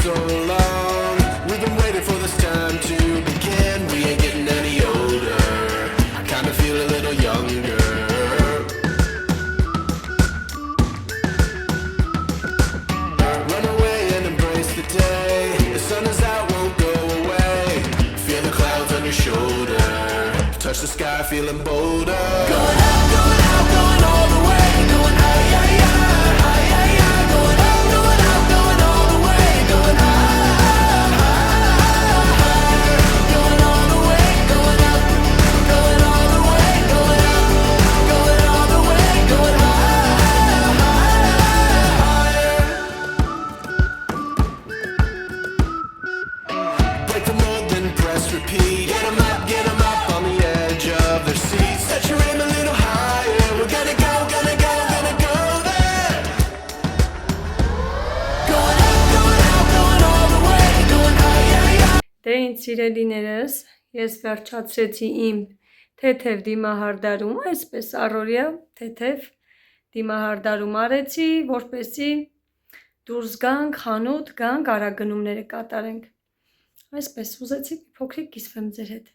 so long. We've been waiting for this time to begin. We ain't getting any older. I kinda feel a little younger. Run away and embrace the day. The sun is out, won't go away. Feel the clouds on your shoulder. Touch the sky, feeling bolder. Going out, going out, going all the way. Going out, yeah, yeah, yeah, yeah. Going out, going out, going all the way. Going higher, going all the way. Going up, going all the way. Going up, going all the way. Going higher. Break the mold, then press repeat. Get 'em up on the edge of their seats. Set your aim a little higher. We're gonna go, gonna go, gonna go there. Going up, going out, going all the way. Going high, yeah, yeah. Դե ինձ սիրելիներս, ես վերջացրեցի իմ թեթև դիմահարդարումը, այսպես առօրյա թեթև դիմահարդարում արեցի, որպեսզի դուրս գանք, խանութ գանք, արագգնումները կատարենք։ Այսպես ուզեցի փոքրիկ կիսվեմ ձեր հետ։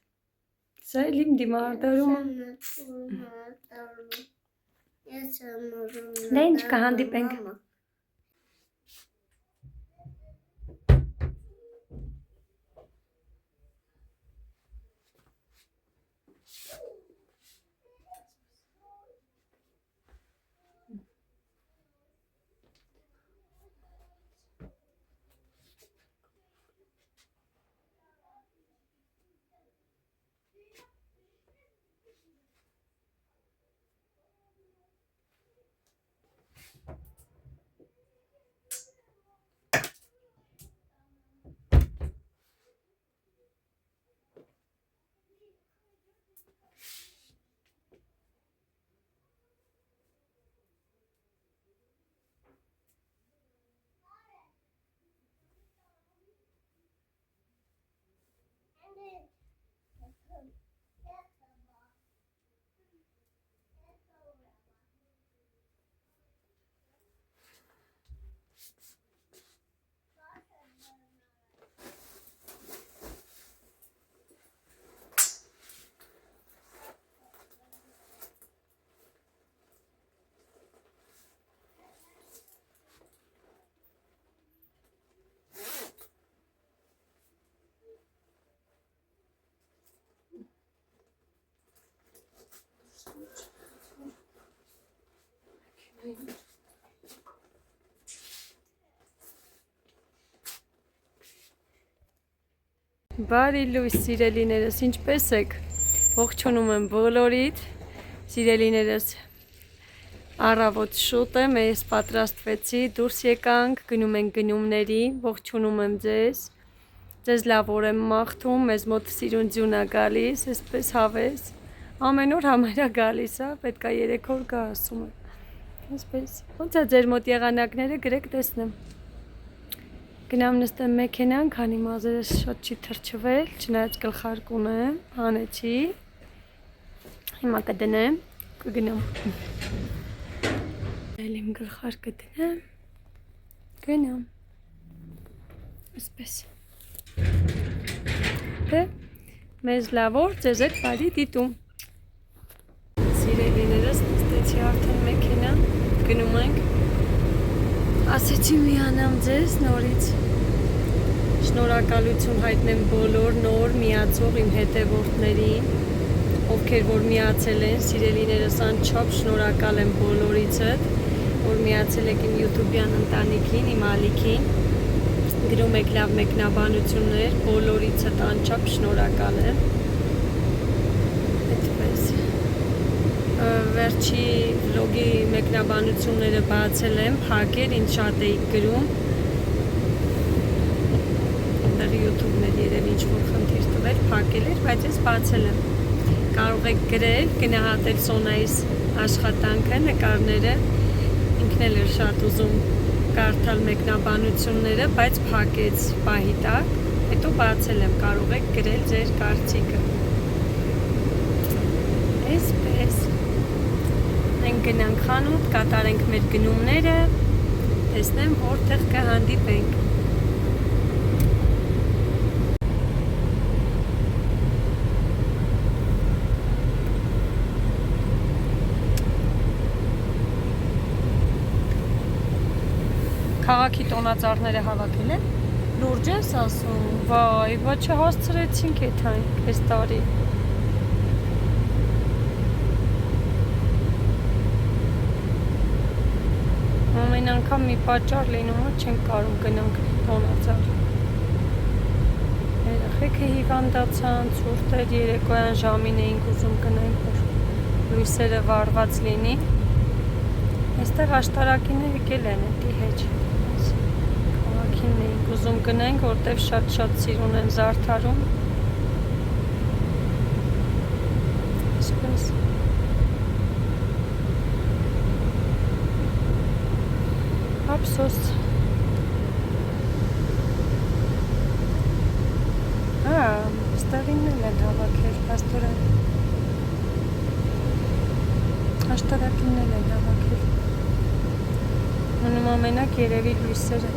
Սա էլ իմ դիմահարդարումը։ Դե ինչ կհանդիպենք։ Բարի լույս սիրելիներս, ինչպես եք, ողջունում եմ բոլորիդ, սիրելիներս, առավոտ շուտ եմ, ես պատրաստվեցի, դուրս եկանք, գնում ենք գնումների, ողջունում եմ ձեզ լավ օր եմ մաղթում, մեզ մոտ սիրունձյուն է գալիս, այսպես հավես, ամեն օր համարյա գալիս է, պետք է 3 օր գա ասում եմ, այսպես, ոնց է ձեր մոտ եղանակները գրեք տեսնեմ։ Գնամ նստեմ մեքենան, քանի մազերս շատ չի թրջվել, չնայած գլխարկ ունեմ, հանեցի, հիմա կդնեմ, կգնամ, էլ իմ գլխարկը դնեմ, գնամ, այսպես, դե, մեզ լավ օր, ձեզ հետ բարի դիտում, սիրելիներս նստեցի արդեն մեքենան, գնում ենք, ասեցի միանամ ձեզ նորից, շնորհակալություն հայտնեմ բոլոր նոր միացող իմ հետևորդներին, ովքեր որ միացել են, սիրելիներս անչափ շնորհակալ եմ բոլորիցդ, որ միացել եք իմ YouTube-յան ընտանիքին, իմ ալիքին, գրում եք լավ մեկնաբանություններ, բոլորիցդ անչափ շնորհակալ եմ, այդպես, վերջի վլոգի մեկնաբանությունները բացել եմ, փակել, ինձ շատ էիք գրում, YouTube-ներ երևի ինչ-որ խնդիր տվել, փակել էր, բայց ես բացել եմ, կարող եք գրել, գնահատել Սոնայիս աշխատանքը, նկարները, ինքն էլ էր շատ ուզում կարդալ մեկնաբանությունները, բայց փակեց պահի տակ, հետո բացել եմ, կարող եք գրել ձեր կարծիքը, այսպես, մենք գնանք խանութ, կատարենք մեր գնումները, տեսնեմ որտեղ կհանդիպենք, Քաղաքի տոնածառները հավաքել են։ Լուրջ ես ասում։ Վայ, բա չհասցրեցինք այս տարի։ Ամեն անգամ մի պատճառ լինում է, չենք կարող գնանք տոնածառ։ Երեխեքը հիվանդացան, ցուրտ էր, երեկոյան ժամին էինք ուզում գնանք, որ լույսերը վառված լինի։ Այստեղ աշտարակիներ եկել են էդի հետ։ Քաղաքին էինք ուզում գնանք, որտեղ շատ սիր ունեն զարդարում։ Այսպես։ Ափսոս։ Ստեղինն են հավաքել, աստորեն։ Աշտարակինն են հավաքել։ Մնում ամենակ երևի լույսերը։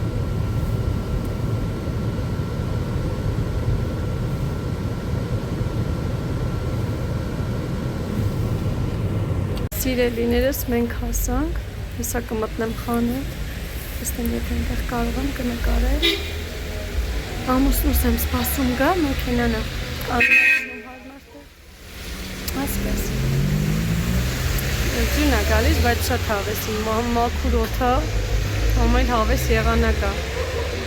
Սիրելիներս մենք հասանք, հեսա կմտնեմ խանել, տեսնեմ եթե այնտեղ կարող եմ կնկարել։ Ամուսնուս եմ սպասում գա, մեքենան է կանոնում հարմարդը, ասպես։ Ձյուն է գալիս, բայց շատ հավես, մաքուր օթա, ամեն հավես եղանակա։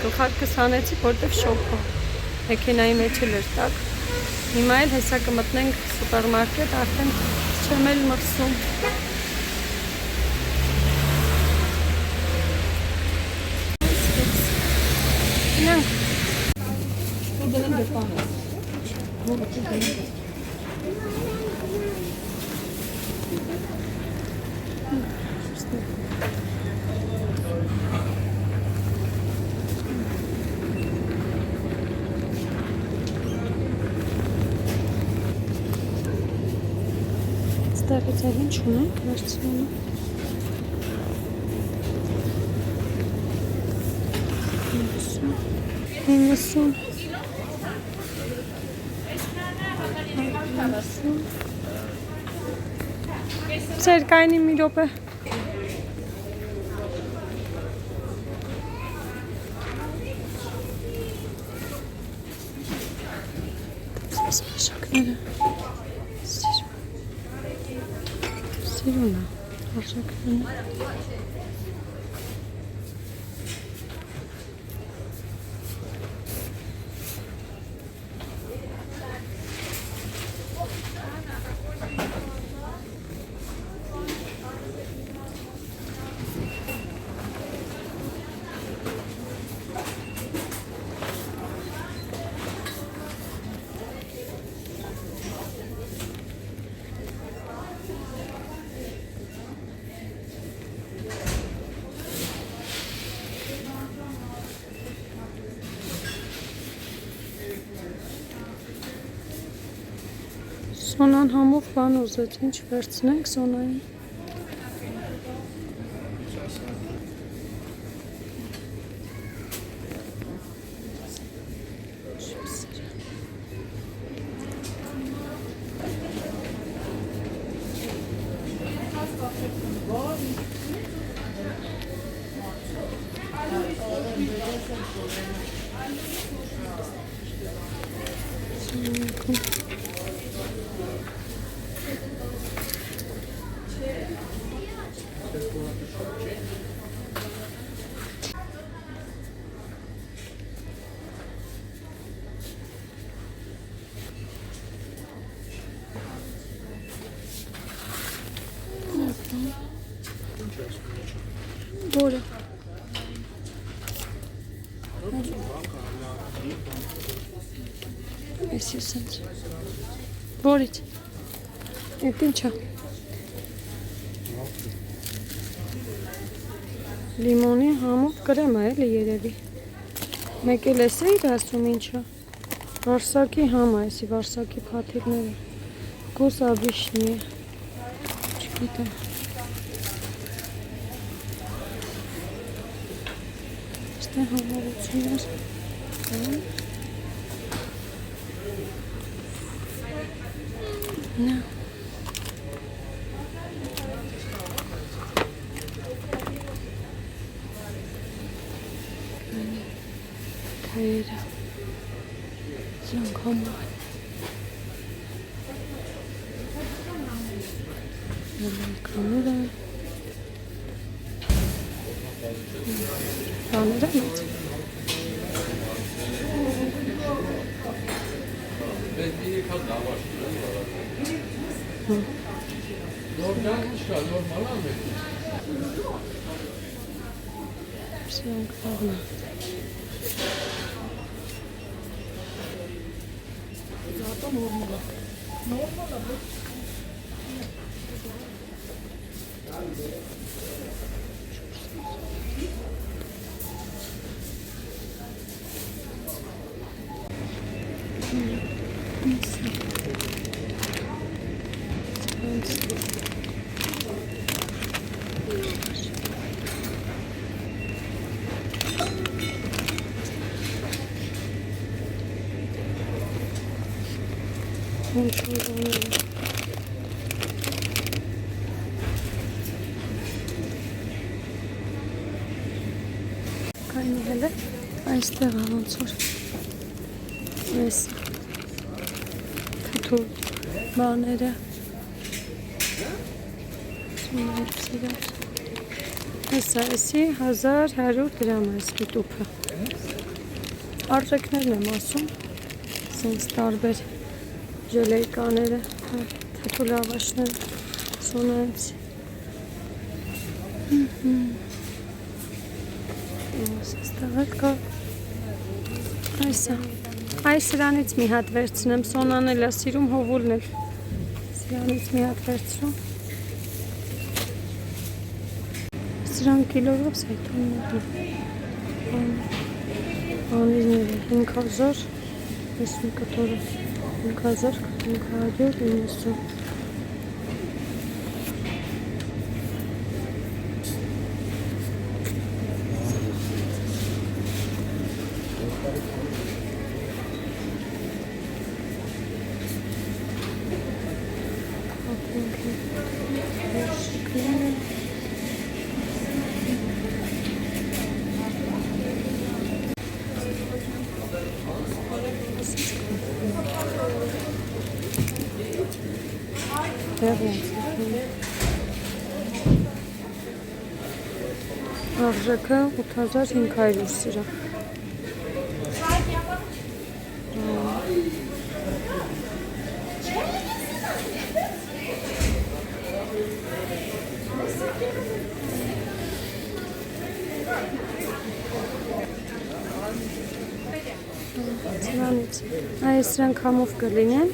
Գլխարկս հանեցի, որտև շոփա, մեքենայի մեջ էլ էր տակ։ Հիմա էլ հեսա կմտնենք սուպերմարկետ, արդեն չեմ էլ մրսում։ Գնանք։ Ստեղից էլ ինչ ունենք, վերցնում։ 90 Ձեր կայնի մի րոպե։ Սպես մաշակները սիրուն է, արժակները։ Սոնան համով բան ուզեց, ինչ վերցնենք Սոնային։ Որը Ես ես ենք Որից Ետ ինչա Լիմոնի համով կրեմ է էլի երևի Մեկ էլ ես էիր ասում ինչա Վարսակի համ է եսի վարսակի փաթիռները Գոս աբիշնի է Չգիտեմ Համարություններ Նա Հայերը սրանք համար կաները բաները մեծ սրանք բաղն Կայնի հելը այստեղ ոնց որ ես թութու բաները հեսա էսի 1100 դրամ է էսի տուփը արժեքներն եմ ասում սենց տարբեր ջելեյկաները թութու լավաշները սոնենց Ստեղը կա այսա այս սրանից մի հատ վերցնեմ սոնան էլ է սիրում հովուլն էլ սրանից մի հատ վերցրում սրան կիլորով սայթոններն անիզները 5000 ես մի կտորը 5590 Արժեքը 8500 սրա Այս սրանք համով կլինեն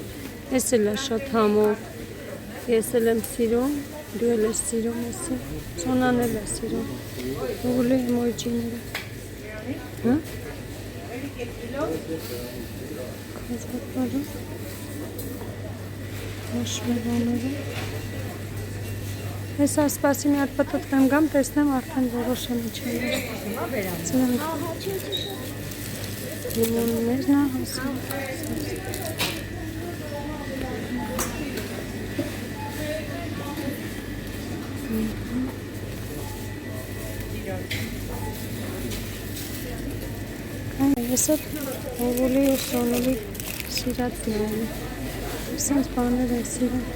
ես էլ է շատ համով ես էլ եմ սիրում դու էլ ես սիրում եսի սոնան էլ է սիրում ուղլի մոյջիները կազատները մաշմեվաները ես ասպասի մի հատ պտտվեմ գամ տեսնեմ արդեն որոշեմ ինչ եմ սրանք Լիմոններն է հասում Ես էլ հովուլի ու սոնուլի սիրածն եմ սենց բաներ է սիրում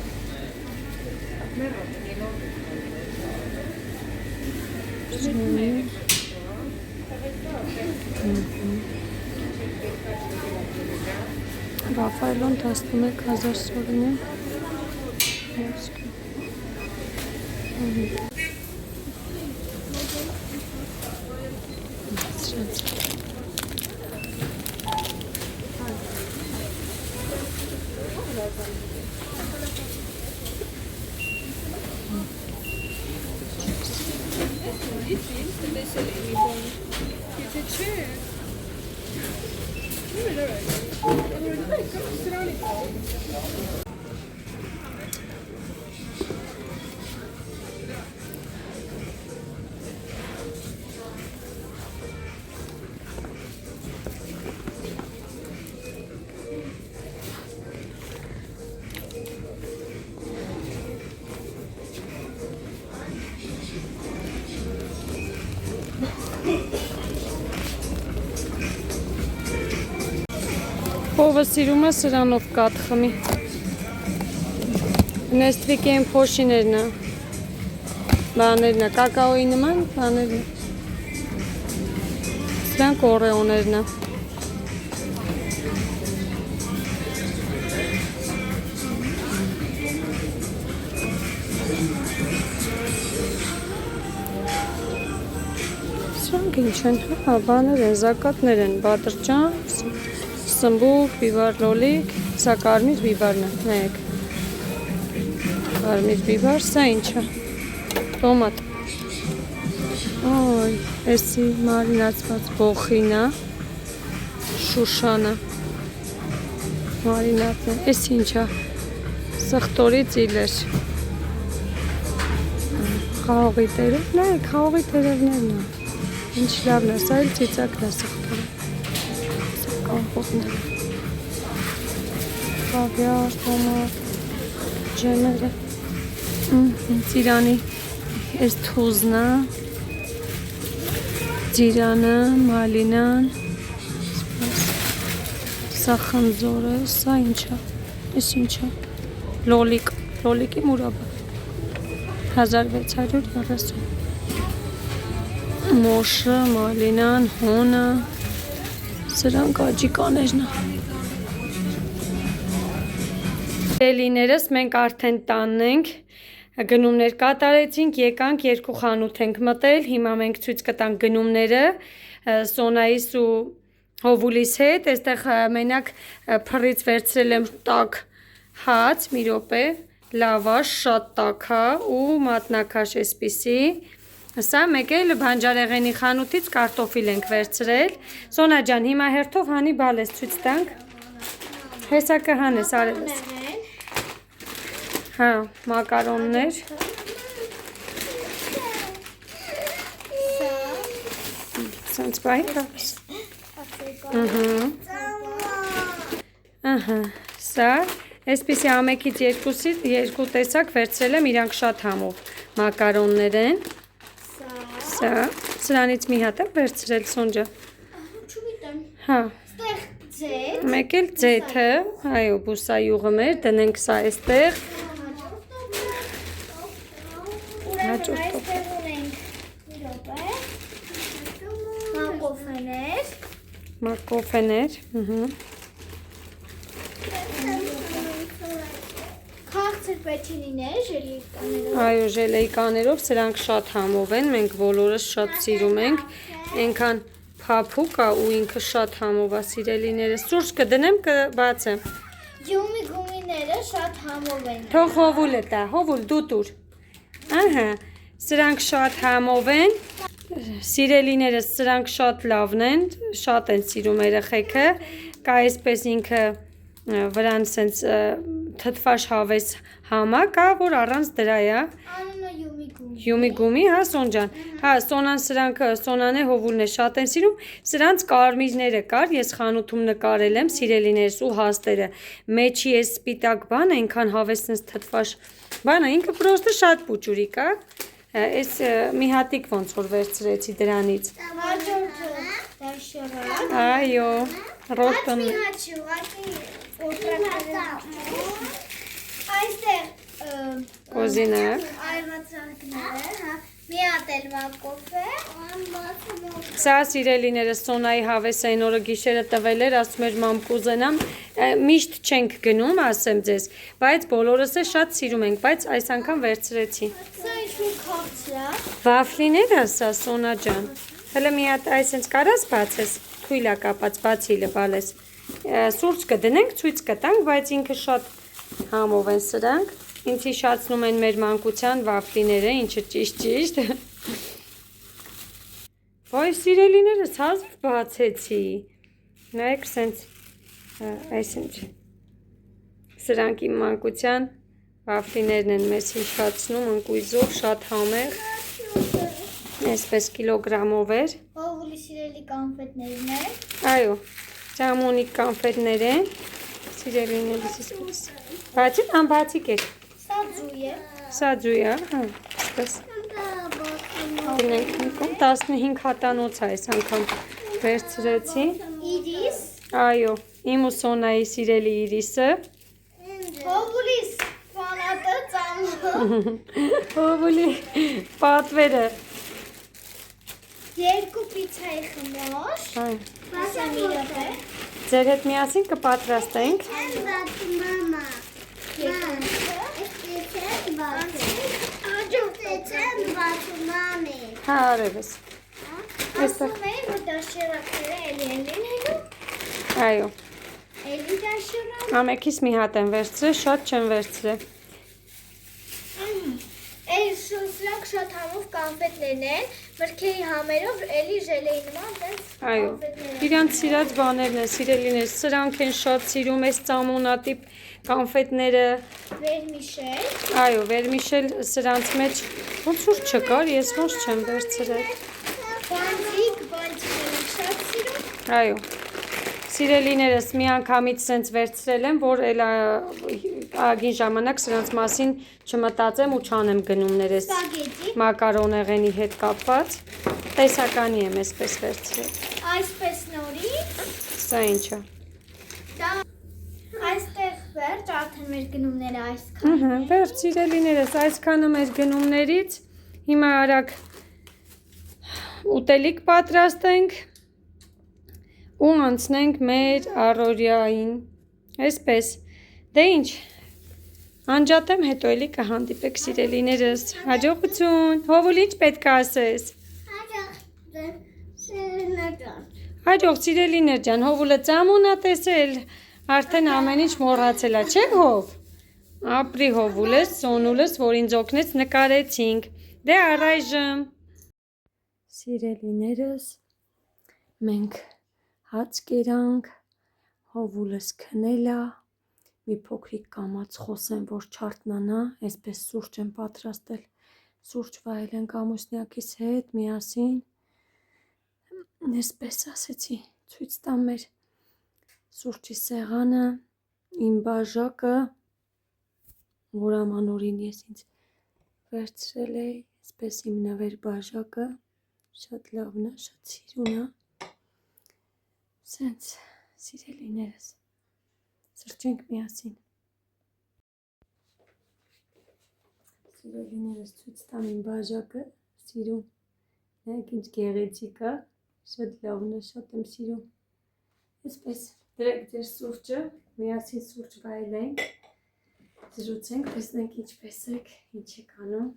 Ռաֆայելոն 11000 սորին է Փովը սիրում է սրանով կաթ խմի։ Նեստվիկի են փոշիներն է։ Բաներն է, կակաոյի նման բաներն է։ Սրանք օրեոներն է։ Սրանք ինչ են, բաներ են, զակատներ են, բադրճան, սմբուկ, բիբար լոլիկ, սա կարմիր բիբարն է, նայեք։ Կարմիր բիբար, սա ինչ է, տոմատ։ Ոյ, էսի մարինացված բոխին է, շուշանը, մարինատն է, էս ինչ է, սխտորի ծիլեր, խաղողի տերև, նայեք, խաղողի տերևներն է, ինչ լավն է, սա էլ ծիծակն է սխտորը, սա կամպոտն է, խավյար, տոմատ, ջեմերը, ծիրանի, էս թուզն է, ծիրանը, մալինան, սա խնձորը, սա ինչ է, էս ինչ է, լոլիկ, լոլիկի մուրաբը, 1630, մոշը, մալինան, հոնը, սրանք աջիկաներն է։ Սիրելիներս մենք արդեն տանն ենք, գնումներ կատարեցինք, եկանք երկու խանութ ենք մտել, հիմա մենք ցույց կտանք գնումները Սոնայիս ու Հովուլիս հետ, այստեղ մենակ փռից վերցրել եմ տաք հաց, մի րոպե, լավաշ, շատ տաք է ու մատնաքաշ էսպիսի, սա մեկ էլ բանջարեղենի խանութից կարտոֆիլ ենք վերցրել, Սոնա ջան, հիմա հերթով հանի բալես ցույց տանք, հեսա կհանես, արևես, հա, մակարոններ, սենց բայ կապս, սա, այսպիսի ամեկից երկու տեսակ վերցրել եմ իրանք շատ համով մակարոններ են, սա, սրանից մի հատ եմ վերցրել Սոնջա, հա, մեկ էլ ձեթը, այո, բուսայուղը մեր, դնենք սա այստեղ, մակոֆեներ, Քաղցր պեչինիներ, ժելեյկաներով, այո, ժելեյկաներով, սրանք շատ համով են, մենք բոլորս շատ սիրում ենք, ենքան փափուկ է ու ինքը շատ համով է սիրելիներս, սուրճ կդնեմ, կբացեմ, յումի գումիները շատ համով են, թող հովուլ է տա, հովուլ դու տուր, ահա, սրանք շատ համով են, սիրելիներս սրանք շատ լավն են, շատ են սիրում երեխեքը, կա այսպես ինքը վրան սենց թթվաշ հավես համա, կա որ առանց դրա է, անունը յումի գումի, Յումի գումի, հա Սոնջան, հա Սոնան սրանք, Սոնան է հովուլն է շատ են սիրում, սրանց կարմիրները կար, ես խանութում նկարել եմ սիրելիներս ու հաստերը, մեջի ես սպիտակ բանը, ինքան հավեսնս թթվաշ բանը, ինքը պրոստը շատ պուճուրիկ է, Այս մի հատիկ ոնց որ վերցրեցի դրանից։ հաջորդը դաշարակ, Այո, ռոտոն։ այստեղ Կոզինակ։ այրվածանքները, մի հատ էլ մակոֆե, Սա սիրելիներս Սոնայի հավեսային օրը գիշերը տվել էր, ասում էր մամ կուզենամ, միշտ չենք գնում, ասեմ ձեզ, բայց բոլորս է շատ սիրում ենք, բայց այս անգամ վերցրեցի։ սա ինչ-որ քաղցր է, Վաֆլիներ ասա Սոնա ջան։ Հələ մի հատ այսպես կարաս բացես, թույլ է կապած, բացի լվալես։ Սուրճ կդնենք, ցույց կտանք, բայց ինքը շատ համով են սրանք։ Ինձ հիշացնում են մեր մանկության վաֆլիները, ինչը ճիշտ։ Ոայ սիրելիներս հազիվ բացեցի։ Նայեք սենց այսինչ։ Սրանք իմ մանկության վաֆլիներն են մեզ հիշացնում ընկույզով, շատ համեղ։ Այսպես կիլոգրամով էր։ հովուլի սիրելի կանֆետներն է, Այո, ճամոնի կանֆետներ են։ Սիրելիներս իսպես։ Բացի անբացիկ է։ սա ձույ է, Սա ջույ է, հա, այսպես։ Դնենք նիկում 15 հատանոց է այս անգամ վերցրեցի։ իրիս, Այո, Իմ ու Սոնայի սիրելի Իրիսը։ Հովուլիս ֆանատը ծամը։ Հովուլի պատվերը։ Երկու պիցայի խմոր։ Այ, Մասամի րոպե։ ձեր հետ միասին կպատրաստենք։ Մամա։ Մամի։ Հա, արևս։ Ասում էի, որ դաշերակները էլի են լինելու։ Այո, Էլի դաշերակ։ ամեքից մի հատ են վերցրել, շատ չեն վերցրել։ Էս սրանք շատ համով կանֆետներն են, մրգերի համերով էլի ժելեի նման տես Այո, իրանց սիրած բաներն են, սիրելիներ, սրանք են շատ սիրում, այս ծամոնատիպ կանֆետները, վերմիշել։ այո, վերմիշել սրանց մեջ, ոնց որ չկար, ես ոնց չեմ վերցրել, Բանջիկ շատ սիրում։ այո, սիրելիներս մի անգամից սենց վերցրել եմ, որ էլ ագին ժամանակ սրանց մասին չմտածեմ ու չանեմ գնումներս Սպագետի։ մակարոնեղենի հետ կապված, տեսականի եմ այսպես վերցրել, Այսպես նորից։ սա ինչա, Դա այստեղ վերջ արդեն մեր գնումները այսքան։ վերջ սիրելիներս, այսքանը մեր գնումներից, հիմա արագ ուտելիք պատրաստենք ու անցնենք մեր առօրյային, այսպես, դե ինչ, անջատեմ, հետո էլի կհանդիպեք սիրելիներս, հաջողություն, Հովուլ ինչ պետք է ասես, հաջող սիրելիներ ջան, Հովուլը ծամոն ա տեսել, արդեն ամեն ինչ մոռացել ա, չէ Հով, ապրի Հովուլս, Սոնուլս, որ ինձ օգնեց նկարեցինք, դե առայժմ, սիրելիներս, մենք հաց կերանք, Հովուլս քնել ա, մի փոքրիկ կամաց խոսեմ, որ չարթնանա, այսպես սուրճ եմ պատրաստել, սուրճ վայելենք ամուսնյակիս հետ, միասին, այսպես ասեցի, ցույց տամ մեր սուրճի սեղանը, իմ բաժակը, որ ամանորին ես ինձ վերցրել էի, այսպես իմ նվեր բաժակը, շատ լավն է, շատ սիրուն է, սենց սիրելիներս, սրճենք միասին, սիրելիներս ցույց տամ իմ բաժակը, սիրուն, նայեք ինչ գեղեցիկ է, շատ լավն է, շատ եմ սիրում, այսպես դրեք ձեր սուրճը, միասին սուրճ վայելենք, զրուցենք, տեսնենք ինչպես եք, ինչ եք անում,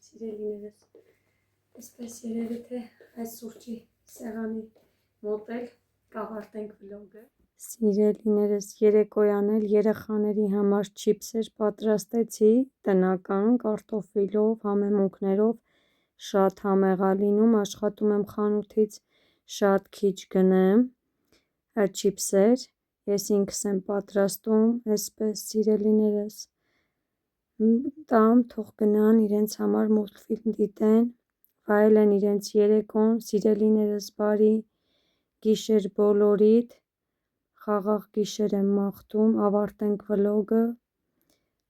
սիրելիներս, այսպես երևի թե այս սուրճի սեղանի մոտ էլ կավարտենք վլոգը։ Սիրելիներս, երեկոյան էլ երեխաների համար չիփսեր պատրաստեցի, տնական, կարտոֆիլով, համեմունքներով, շատ համեղ ա լինում, աշխատում եմ խանութից շատ քիչ գնեմ չիփսեր, ես ինքս եմ պատրաստում, այսպես սիրելիներս, տամ, թող գնան իրենց համար մուլտֆիլմ դիտեն, վայելեն իրենց երեկոն, սիրելիներս բարի գիշեր բոլորիդ, խաղաղ գիշեր եմ մաղթում, ավարտենք վլոգը,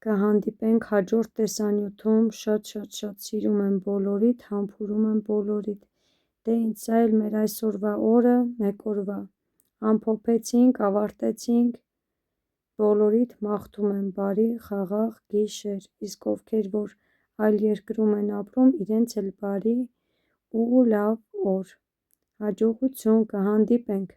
կհանդիպենք հաջորդ տեսանյութում, շատ սիրում եմ բոլորիդ, համբուրում եմ բոլորիդ, դե ինչ սա էլ մեր այսօրվա օրը, մեկ օրվա, ամփոփեցինք, ավարտեցինք, բոլորիդ մաղթում եմ բարի, խաղաղ գիշեր, իսկ ովքեր որ այլ երկրում են ապրում, իրենց էլ բարի ու լավ օր, հաջողություն, կհանդիպենք։